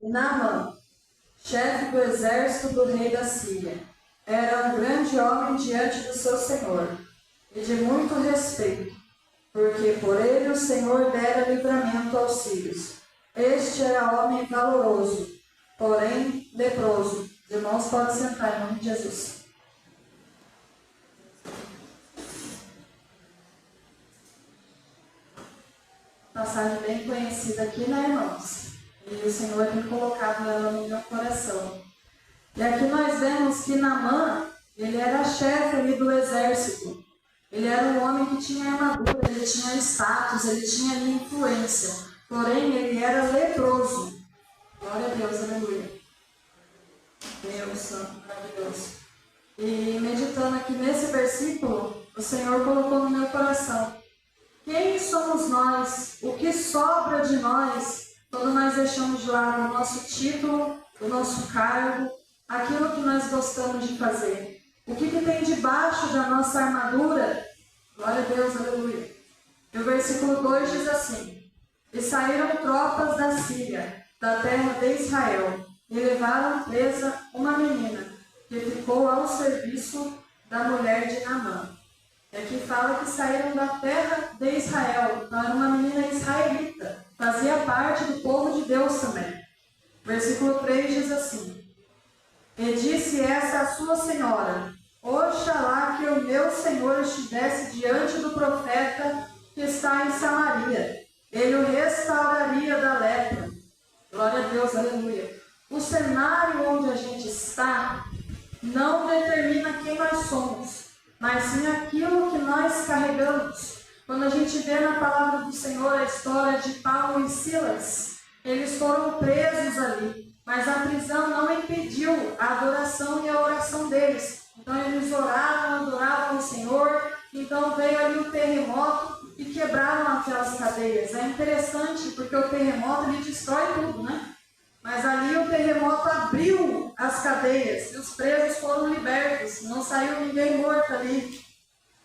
Naamã, chefe do exército do rei da Síria, era um grande homem diante do seu senhor, e de muito respeito, porque por ele o Senhor dera livramento aos sírios. Este era homem valoroso, porém leproso. Os irmãos podem sentar em nome de Jesus. Passagem bem conhecida aqui, né, irmãos? E o Senhor tem colocado ela no meu coração. E aqui nós vemos que Naamã, ele era chefe ali do exército. Ele era um homem que tinha armadura, ele tinha status, ele tinha ali influência. Porém, ele era leproso. Glória a Deus, aleluia. Deus Santo, maravilhoso. E meditando aqui nesse versículo, o Senhor colocou no meu coração: quem somos nós? O que sobra de nós quando nós deixamos de lado o nosso título, o nosso cargo, aquilo que nós gostamos de fazer? O que tem debaixo da nossa armadura? Glória a Deus, aleluia. E o versículo 2 diz assim: e saíram tropas da Síria, da terra de Israel, e levaram presa uma menina, que ficou ao serviço da mulher de Naamã. E aqui fala que saíram da terra de Israel, então era uma menina israelita, fazia parte do povo de Deus também. Versículo 3 diz assim: e disse essa a sua senhora: oxalá que o meu senhor estivesse diante do profeta que está em Samaria, ele o restauraria da lepra. Glória a Deus, aleluia. O cenário onde a gente está não determina quem nós somos, mas sim aquilo que nós carregamos. Quando a gente vê na palavra do Senhor a história de Paulo e Silas, eles foram presos ali, mas a prisão não impediu a adoração e a oração deles. Então eles oravam, adoravam o Senhor, então veio ali o terremoto e quebraram aquelas cadeias. É interessante porque o terremoto ele destrói tudo, né? Mas ali o terremoto abriu as cadeias e os presos foram libertos. Não saiu ninguém morto ali.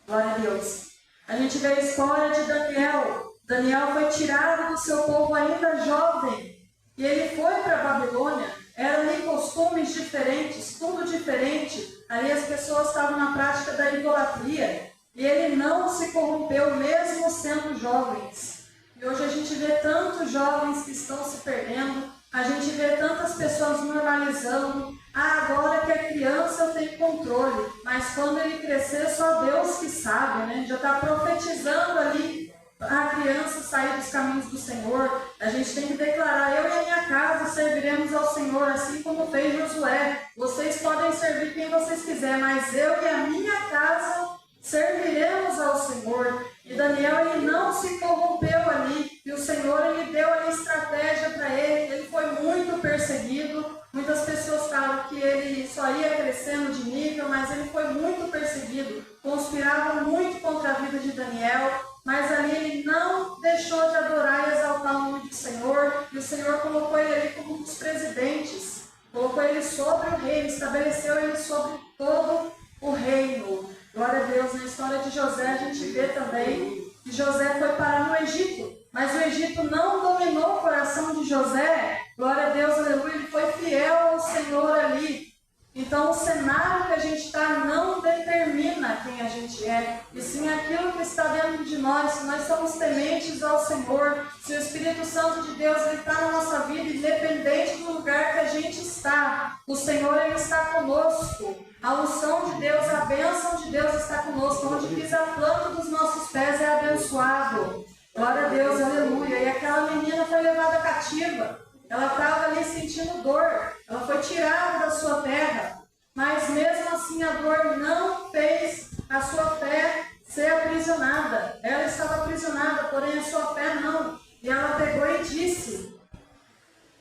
Glória a Deus. A gente vê a história de Daniel. Daniel foi tirado do seu povo ainda jovem. E ele foi para a Babilônia. Eram ali costumes diferentes, tudo diferente. Ali as pessoas estavam na prática da idolatria. E ele não se corrompeu, mesmo sendo jovens. E hoje a gente vê tantos jovens que estão se perdendo. A gente vê tantas pessoas normalizando. Agora que é criança eu tenho controle. Mas quando ele crescer, só Deus que sabe, né? Já está profetizando ali a criança sair dos caminhos do Senhor. A gente tem que declarar: eu e a minha casa serviremos ao Senhor, assim como fez Josué. Vocês podem servir quem vocês quiserem, mas eu e a minha casa serviremos ao Senhor. E Daniel, ele não se corrompeu ali. E o Senhor, ele deu ali estratégia para ele. Ele foi muito perseguido. Muitas pessoas falam que ele só ia crescendo de nível, mas ele foi muito perseguido. Conspiravam muito contra a vida de Daniel. Mas ali ele não deixou de adorar e exaltar o nome do Senhor. E o Senhor colocou ele ali como um dos presidentes. Colocou ele sobre o reino. Estabeleceu ele sobre todo o reino. Glória a Deus. Na história de José a gente vê também que José foi parar no Egito, mas o Egito não dominou o coração de José. Glória a Deus, aleluia. Ele foi fiel ao Senhor ali. Então o cenário que a gente está não determina quem a gente é, e sim aquilo que está dentro de nós. Se nós somos tementes ao Senhor, se o Espírito Santo de Deus está na nossa vida, independente do lugar que a gente está, o Senhor ele está conosco. A unção de Deus, a bênção de Deus está conosco. Onde pisa a planta dos nossos pés é abençoado. Glória a Deus, aleluia. E aquela menina foi levada cativa. Ela estava ali sentindo dor. Ela foi tirada da sua terra. Mas mesmo assim a dor não fez a sua fé ser aprisionada. Ela estava aprisionada, porém a sua fé não. E ela pegou e disse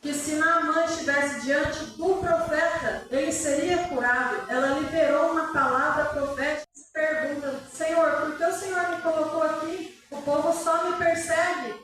que se Naamã estivesse diante do profeta, ele seria curado. Ela liberou uma palavra profética e se pergunta: Senhor, por que o Senhor me colocou aqui? O povo só me persegue.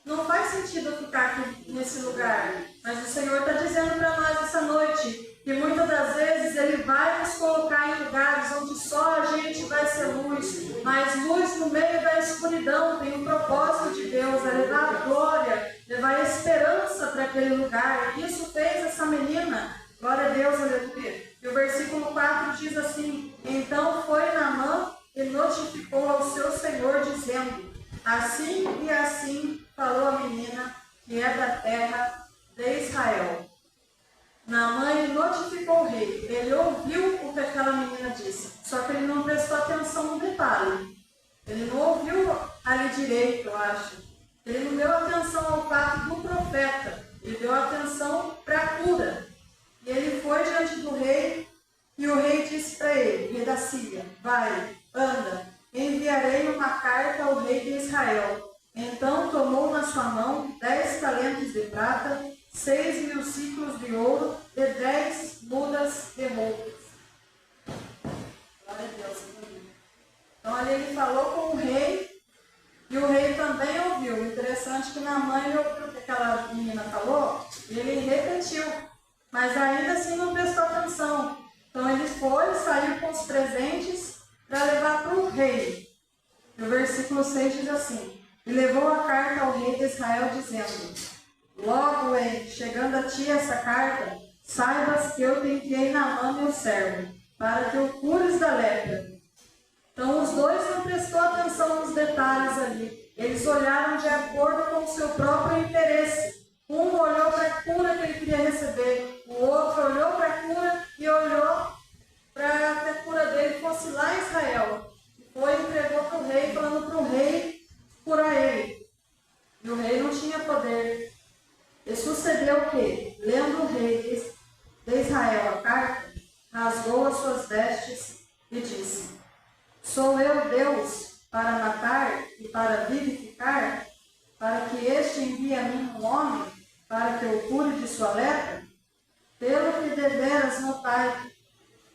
Não faz sentido eu ficar aqui nesse lugar. Mas o Senhor está dizendo para nós essa noite que muitas das vezes Ele vai nos colocar em lugares onde só a gente vai ser luz. Mas luz no meio da escuridão tem um propósito de Deus, é levar glória, levar esperança para naquele lugar. E isso fez essa menina, glória a Deus, aleluia. E o versículo 4 diz assim: então foi Naamã e notificou ao seu senhor, dizendo: assim e assim falou a menina que é da terra de Israel. Naamã notificou o rei. Ele ouviu o que aquela menina disse, só que ele não prestou atenção no detalhe. Ele não ouviu ali direito, eu acho. Ele não deu atenção ao fato do profeta. Ele deu atenção para a cura. E ele foi diante do rei, e o rei disse para ele, rei da Síria: vai, anda, enviarei uma carta ao rei de Israel. Então tomou na sua mão 10 talentos de prata, 6.000 ciclos de ouro e 10 mudas de roupas. Glória a Deus. Então ali ele falou com o rei, e o rei também ouviu. Interessante que Naamã ouviu o que aquela menina falou, e ele repetiu, mas ainda assim não prestou atenção. Então ele foi, saiu com os presentes para levar para o rei. E o versículo 6 diz assim: e levou a carta ao rei de Israel, dizendo: logo, chegando a ti essa carta, saibas que eu te enviei Naamã, meu servo, para que o cures da lepra. Então os dois não prestou atenção nos detalhes ali. Eles olharam de acordo com o seu próprio interesse. Um olhou para a cura que ele queria receber, o outro olhou para a cura e olhou para que a cura dele fosse lá em Israel. E foi e entregou para o rei, falando para o rei curar ele. E o rei não tinha poder. E sucedeu que, lendo o rei de Israel a carta, rasgou as suas vestes e disse: sou eu Deus para matar e para vivificar, para que este envie a mim um homem, para que eu cure de sua lepra? Pelo que deveras notai,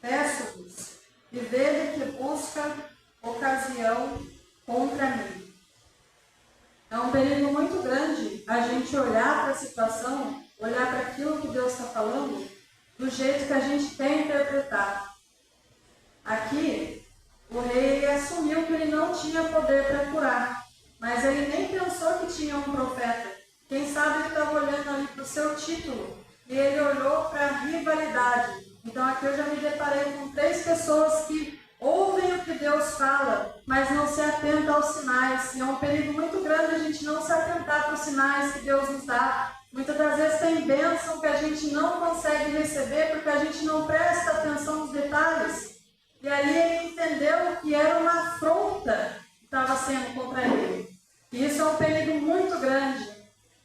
peço-vos, e vede que busca ocasião contra mim. É um perigo muito grande a gente olhar para a situação, olhar para aquilo que Deus está falando, do jeito que a gente quer interpretar. Aqui, o rei assumiu que ele não tinha poder para curar, mas ele nem pensou que tinha um profeta. Quem sabe ele estava olhando ali para o seu título, e ele olhou para a rivalidade. Então aqui eu já me deparei com 3 pessoas que ouvem o que Deus fala, mas não se atentam aos sinais. E é um perigo muito grande a gente não se atentar para os sinais que Deus nos dá. Muitas das vezes tem bênção que a gente não consegue receber porque a gente não presta atenção nos detalhes. E ali ele entendeu que era uma afronta que estava sendo contra ele. E isso é um perigo muito grande.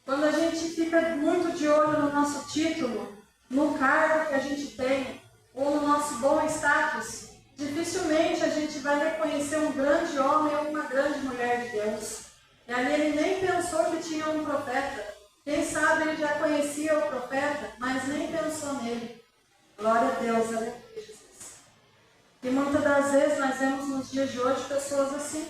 Quando a gente fica muito de olho no nosso título, no cargo que a gente tem, ou no nosso bom status, dificilmente a gente vai reconhecer um grande homem ou uma grande mulher de Deus. E ali ele nem pensou que tinha um profeta. Quem sabe ele já conhecia o profeta, mas nem pensou nele. Glória a Deus, aleluia, Jesus. E muitas das vezes nós vemos nos dias de hoje pessoas assim,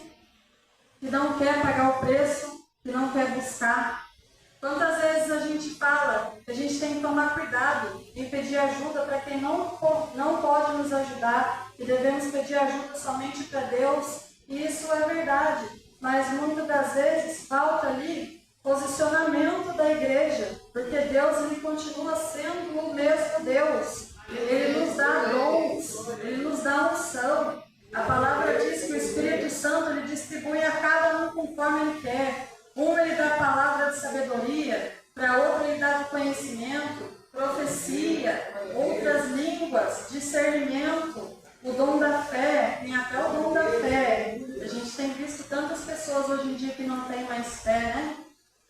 que não quer pagar o preço, que não quer buscar. Quantas vezes a gente fala que a gente tem que tomar cuidado em pedir ajuda para quem não pode nos ajudar, que devemos pedir ajuda somente para Deus, e isso é verdade, mas muitas das vezes falta ali posicionamento da igreja, porque Deus ele continua sendo o mesmo Deus, ele nos dá dons, ele nos dá unção. A palavra diz que o Espírito Santo ele distribui a cada um conforme ele quer. Um ele dá a palavra de sabedoria, para outro ele dá de conhecimento, profecia, outras línguas, discernimento, o dom da fé, tem até o dom da fé. A gente tem visto tantas pessoas hoje em dia que não tem mais fé, né?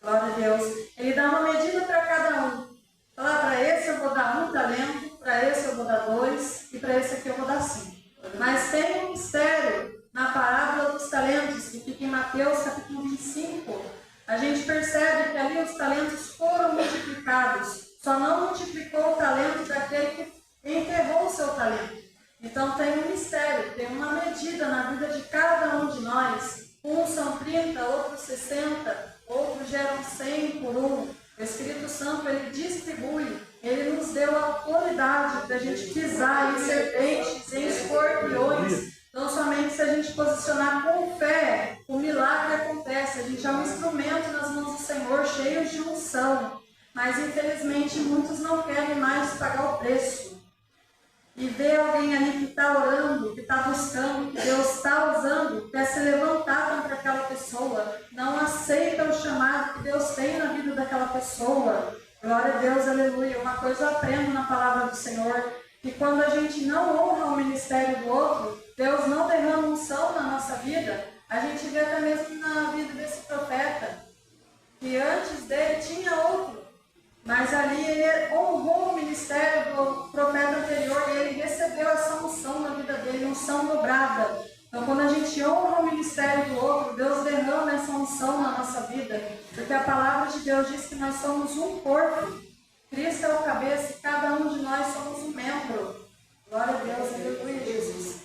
Glória a Deus. Ele dá uma medida para cada um. Falar, para esse eu vou dar 1 talento, para esse eu vou dar 2 e para esse aqui eu vou dar 5. Mas tem um mistério na parábola dos talentos, que fica em Mateus capítulo 25, a gente percebe que ali os talentos foram multiplicados, só não multiplicou o talento daquele que enterrou o seu talento. Então tem um mistério, tem uma medida na vida de cada um de nós. Uns são 30, outros 60, outros geram 100 por um. O Espírito Santo ele distribui, ele nos deu a autoridade para a gente pisar em serpentes, em escorpiões. Então, somente se a gente posicionar com fé, o milagre acontece. A gente é um instrumento nas mãos do Senhor, cheios de unção. mas infelizmente muitos não querem mais pagar o preço. E ver alguém ali que está orando, que está buscando, que Deus está usando, quer se levantar contra aquela pessoa, não aceita o chamado que Deus tem na vida daquela pessoa. Glória a Deus, aleluia. Uma coisa eu aprendo na palavra do Senhor, que quando a gente não honra o ministério do outro, Deus não derrama unção na nossa vida. A gente vê até mesmo na vida desse profeta, que antes dele tinha outro, mas ali ele honrou o ministério do profeta anterior e ele recebeu essa unção na vida dele, unção dobrada. Então, quando a gente honra o ministério do outro, Deus derrama essa unção na nossa vida, porque a palavra de Deus diz que nós somos um corpo. Cristo é o cabeça e cada um de nós somos um membro. Glória a Deus, aleluia, Jesus.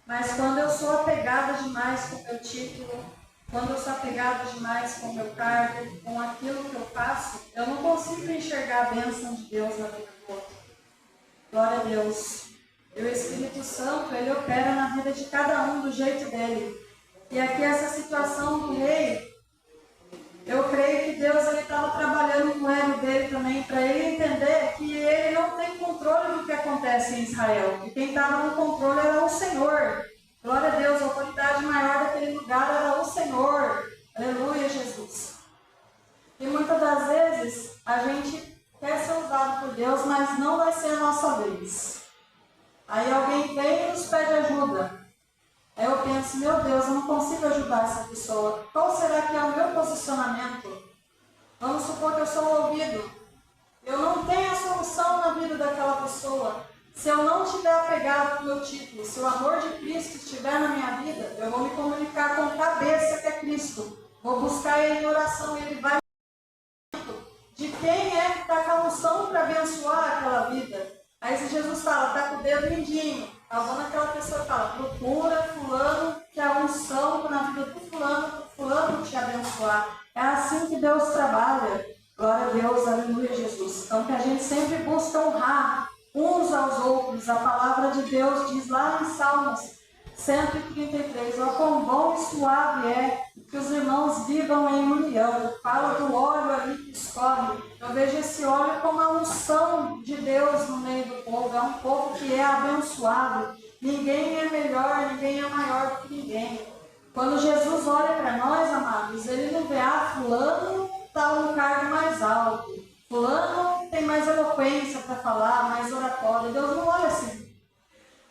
Mas quando eu sou apegada demais com o meu título, quando eu sou apegada demais com o meu cargo, com aquilo que eu faço, eu não consigo enxergar a bênção de Deus na vida do outro. Glória a Deus. E o Espírito Santo, ele opera na vida de cada um do jeito dele. E aqui essa situação do rei, eu creio que Deus estava trabalhando com o ego dele também, para ele entender que ele não tem controle do que acontece em Israel. E quem estava no controle era o Senhor. Glória a Deus, a autoridade maior daquele lugar era o Senhor. Aleluia, Jesus. E muitas das vezes a gente quer ser usado por Deus, mas não vai ser a nossa vez. Aí alguém vem e nos pede ajuda. Aí eu penso, meu Deus, eu não consigo ajudar essa pessoa. Qual será que é o meu posicionamento? Vamos supor que eu sou o ouvido. Eu não tenho a solução na vida daquela pessoa. Se eu não estiver apegado ao meu título, se o amor de Cristo estiver na minha vida, eu vou me comunicar com a cabeça que é Cristo. Vou buscar Ele em oração e Ele vai de quem é que está com a unção para abençoar aquela vida. Aí se Jesus fala, está com o dedo mindinho, a mão naquela pessoa fala, procura fulano que a unção na vida do fulano te abençoar. É assim que Deus trabalha. Glória a Deus, aleluia, Jesus. Então que a gente sempre busca honrar uns aos outros. A palavra de Deus diz lá em Salmos 133, ó quão bom e suave é que os irmãos vivam em união. Fala do óleo ali que escorre. Eu vejo esse óleo como a unção de Deus no meio do povo. É um povo que é abençoado. Ninguém é melhor, ninguém é maior do que ninguém. Quando Jesus olha para nós, amados, ele não vê, fulano está no cargo mais alto. Fulano tem mais eloquência para falar, mais oratória. Deus não olha assim.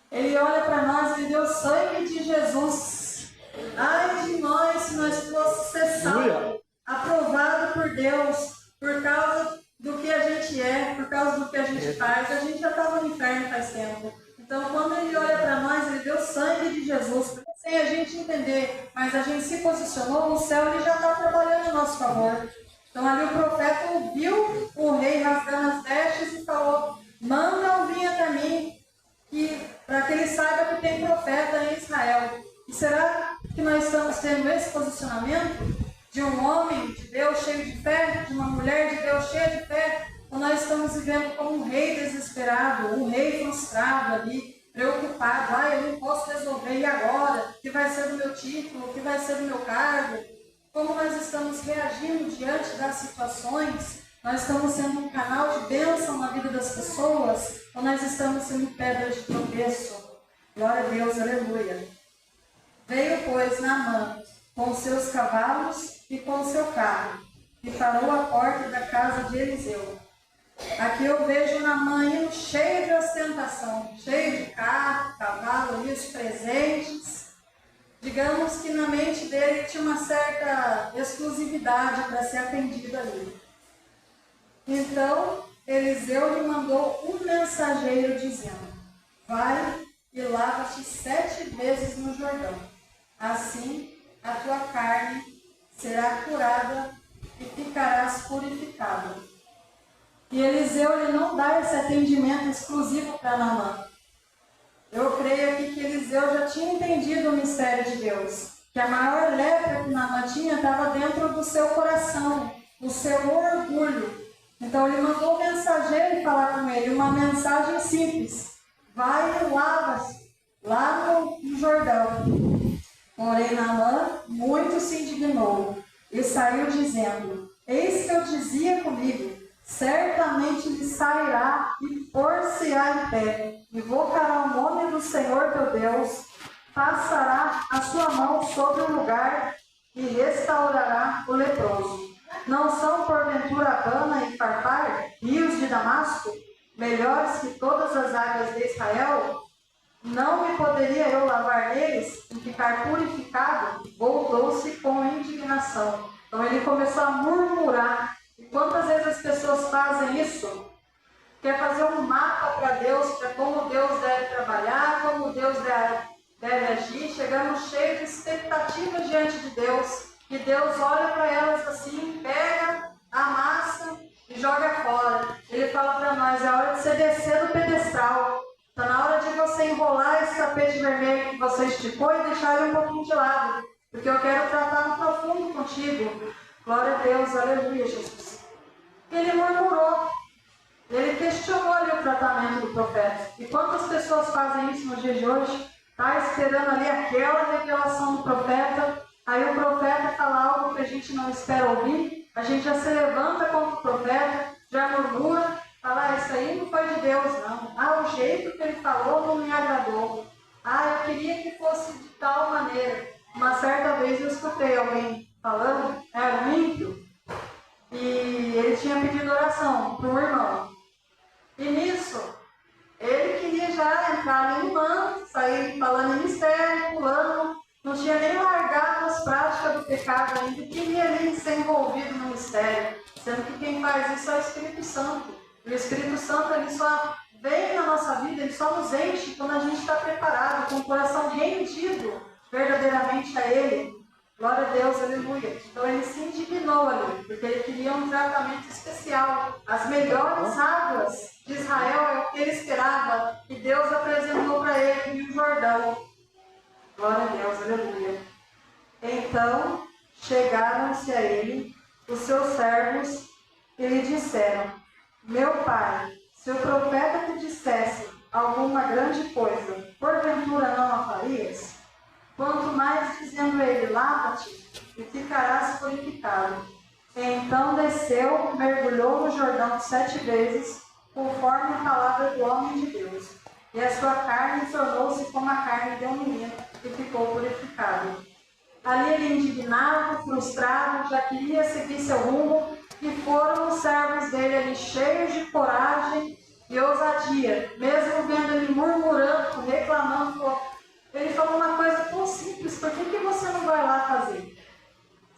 Ele olha para nós e deu sangue de Jesus. Ai de nós, se nós fosse ser salvo, aprovado por Deus, por causa do que a gente é, por causa do que a gente faz, a gente já estava no inferno faz tempo. Então, quando ele olha para nós, ele deu sangue de Jesus, sem a gente entender, mas a gente se posicionou, o céu ele já está trabalhando a nosso favor. Então, ali o profeta ouviu o rei rasgando as vestes e falou, manda vir até mim, para que ele saiba que tem profeta em Israel. E será que nós estamos tendo esse posicionamento de um homem de Deus cheio de fé, de uma mulher de Deus cheia de fé, ou nós estamos vivendo como um rei desesperado, um rei frustrado ali, preocupado, eu não posso resolver, e agora? O que vai ser do meu título? O que vai ser do meu cargo? Como nós estamos reagindo diante das situações? Nós estamos sendo um canal de bênção na vida das pessoas, ou nós estamos sendo pedras de tropeço? Glória a Deus, aleluia. Veio, pois, Naamã com seus cavalos e com seu carro, e parou à porta da casa de Eliseu. Aqui eu vejo Naamã indo cheio de ostentação, cheio de carro, cavalo, e os presentes. Digamos que na mente dele tinha uma certa exclusividade para ser atendido ali. Então, Eliseu lhe mandou um mensageiro dizendo, vai e lava-te 7 vezes no Jordão. Assim, a tua carne será curada e ficarás purificado. E Eliseu ele não dá esse atendimento exclusivo para Naamã. Eu creio aqui que Eliseu já tinha entendido o mistério de Deus, que a maior lepra que Naamã tinha estava dentro do seu coração, o seu orgulho. Então ele mandou o mensageiro falar com ele, uma mensagem simples, vai e lava-se lá no Jordão. Porém Naamã muito se indignou e saiu dizendo, eis que eu dizia comigo, certamente lhe sairá e pôr-se-á em pé, invocará o nome do Senhor teu Deus, passará a sua mão sobre o lugar e restaurará o leproso. Não são porventura Abana e Farpar, rios de Damasco, melhores que todas as águas de Israel? Não me poderia eu lavar neles e ficar purificado? Voltou-se com indignação. Então ele começou a murmurar. E quantas vezes as pessoas fazem isso? Quer fazer um mapa para Deus, para como Deus deve trabalhar, como Deus deve agir. Chegamos cheios de expectativas diante de Deus. E Deus olha para elas assim, pega, amassa e joga fora. Ele fala para nós, é hora de você descer do pedestal. Está na hora de você enrolar esse tapete vermelho que você esticou e deixar ele um pouquinho de lado. Porque eu quero tratar no profundo contigo. Glória a Deus, aleluia, Jesus. Ele murmurou. Ele questionou ali o tratamento do profeta. E quantas pessoas fazem isso no dia de hoje? Está esperando ali aquela revelação do profeta. Aí o profeta fala algo que a gente não espera ouvir. A gente já se levanta contra o profeta, já murmura. Fala, isso aí não foi de Deus, não. Ah, o jeito que ele falou não me agradou. Ah, eu queria que fosse de tal maneira. Uma certa vez eu escutei alguém falando, era um ímpio, e ele tinha pedido oração para um irmão. E nisso, ele queria já entrar ali no manto, sair falando em mistério, pulando, não tinha nem largado as práticas do pecado ainda, queria ali ser envolvido no mistério, sendo que quem faz isso é o Espírito Santo. E o Espírito Santo ele só vem na nossa vida, ele só nos enche quando a gente está preparado, com o coração rendido verdadeiramente a Ele. Glória a Deus, aleluia. Então ele se indignou ali, porque ele queria um tratamento especial. As melhores águas de Israel é o que ele esperava, e Deus apresentou para ele o Rio Jordão. Glória a Deus, aleluia. Então chegaram-se a ele os seus servos e lhe disseram: meu pai, se o profeta te dissesse alguma grande coisa, porventura não a farias? Quanto mais dizendo ele, lava-te e ficarás purificado. Então desceu, mergulhou no Jordão 7 vezes, conforme a palavra do homem de Deus. E a sua carne tornou-se como a carne de um menino, e ficou purificado. Ali ele, indignado, frustrado, já queria seguir seu rumo, e foram os servos dele ali cheios de coragem e ousadia, mesmo vendo ele murmurando, reclamando. Ele falou uma coisa tão simples, por que você não vai lá fazer?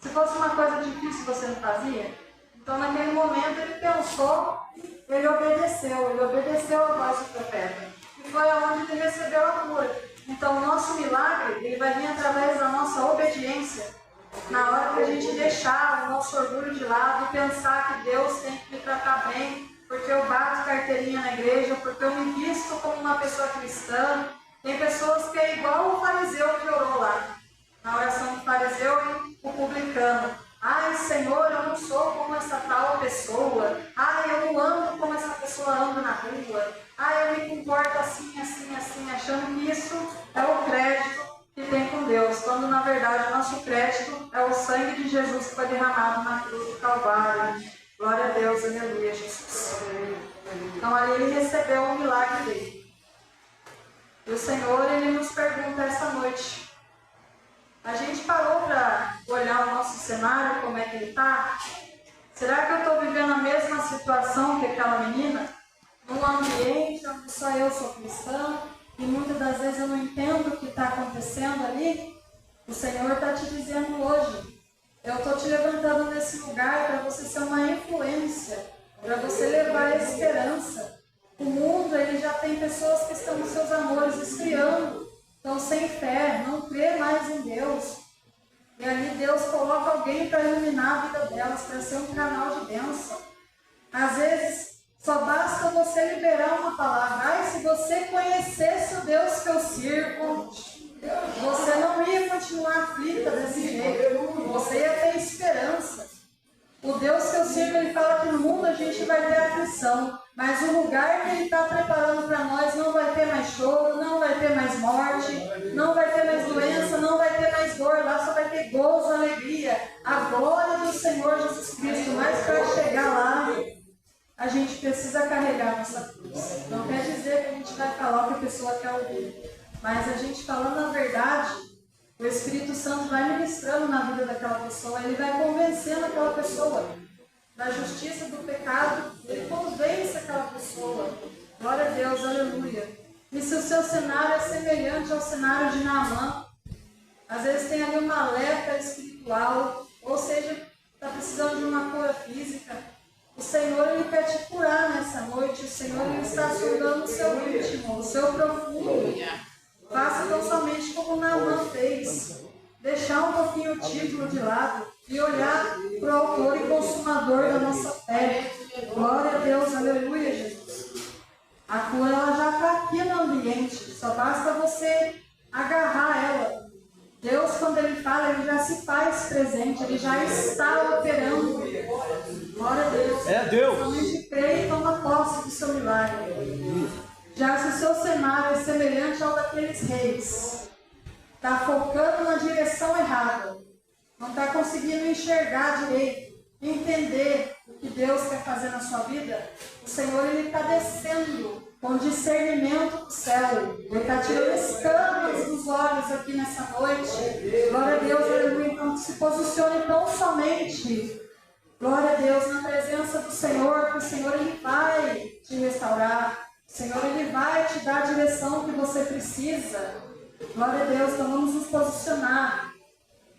Se fosse uma coisa difícil, você não fazia? Então naquele momento ele pensou, ele obedeceu a voz do profeta. E foi aonde ele recebeu a cura. Então o nosso milagre, ele vai vir através da nossa obediência. Na hora que a gente deixar o nosso orgulho de lado e pensar que Deus tem que me tratar bem, porque eu bato carteirinha na igreja, porque eu me visto como uma pessoa cristã. Tem pessoas que é igual o fariseu que orou lá, na oração do fariseu e o publicano. Ai, Senhor, eu não sou como essa tal pessoa. Ai, eu não ando como essa pessoa anda na rua. Ai, eu me comporto assim, achando que isso é o crédito que tem com Deus, quando na verdade o nosso crédito é o sangue de Jesus que foi derramado na cruz do Calvário. Glória a Deus, aleluia, Jesus. Então ali ele recebeu o milagre dele. E o Senhor, ele nos pergunta essa noite: a gente parou para olhar o nosso cenário, como é que ele está? Será que eu estou vivendo a mesma situação que aquela menina? Num ambiente onde só eu sou cristã e muitas das vezes eu não entendo o que está acontecendo ali? O Senhor está te dizendo hoje: eu estou te levantando nesse lugar para você ser uma influência, para você levar a esperança. O mundo, ele já tem pessoas que estão nos seus amores esfriando, estão sem fé, não crê mais em Deus. E ali Deus coloca alguém para iluminar a vida delas, para ser um canal de bênção. Às vezes, só basta você liberar uma palavra. Ai, se você conhecesse o Deus que eu sirvo, você não ia continuar aflita desse jeito. Você ia ter esperança. O Deus que eu sirvo, ele fala que no mundo a gente vai ter aflição. Mas o lugar que ele está preparando para nós não vai ter mais choro, não vai ter mais morte, não vai ter mais doença, não vai ter mais dor. Lá só vai ter gozo, alegria, a glória do Senhor Jesus Cristo. Mas para chegar lá, a gente precisa carregar nossa cruz. Não quer dizer que a gente vai falar o que a pessoa quer ouvir, mas a gente falando a verdade, o Espírito Santo vai ministrando na vida daquela pessoa, ele vai convencendo aquela pessoa da justiça, do pecado, ele convence aquela pessoa. Glória a Deus, aleluia. E se o seu cenário é semelhante ao cenário de Naamã, às vezes tem ali uma lepra espiritual, ou seja, está precisando de uma cura física, o Senhor ele quer te curar nessa noite, o Senhor ele está sondando o seu íntimo, o seu profundo. Faça tão somente como Naamã fez, deixar um pouquinho o título de lado e olhar para o autor e consumador da nossa fé. Glória a Deus, aleluia, Jesus. A cura ela já está aqui no ambiente, só basta você agarrar ela. Deus, quando Ele fala, Ele já se faz presente, Ele já está operando. Glória a Deus. É Deus. Somente crê e toma posse do seu milagre. Já se o seu cenário é semelhante ao daqueles reis, está focando na direção errada, não está conseguindo enxergar direito, entender o que Deus quer fazer na sua vida, o Senhor ele está descendo com discernimento do céu, Ele está tirando escamas dos olhos aqui nessa noite. Glória a Deus, aleluia. Então se posicione tão somente, glória a Deus, na presença do Senhor, que o Senhor ele vai te restaurar. O Senhor ele vai te dar a direção que você precisa. Glória a Deus, então vamos nos posicionar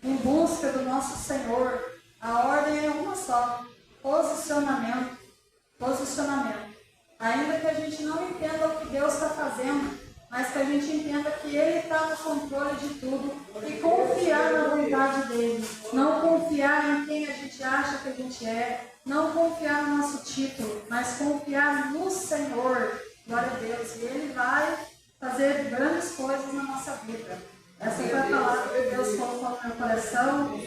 em busca do nosso Senhor. A ordem é uma só: posicionamento. Posicionamento. Ainda que a gente não entenda o que Deus está fazendo, mas que a gente entenda que Ele está no controle de tudo e confiar na vontade dEle. Não confiar em quem a gente acha que a gente é, não confiar no nosso título, mas confiar no Senhor. Glória a Deus. E Ele vai fazer grandes coisas na nossa vida. Essa foi a palavra que Deus colocou no meu coração.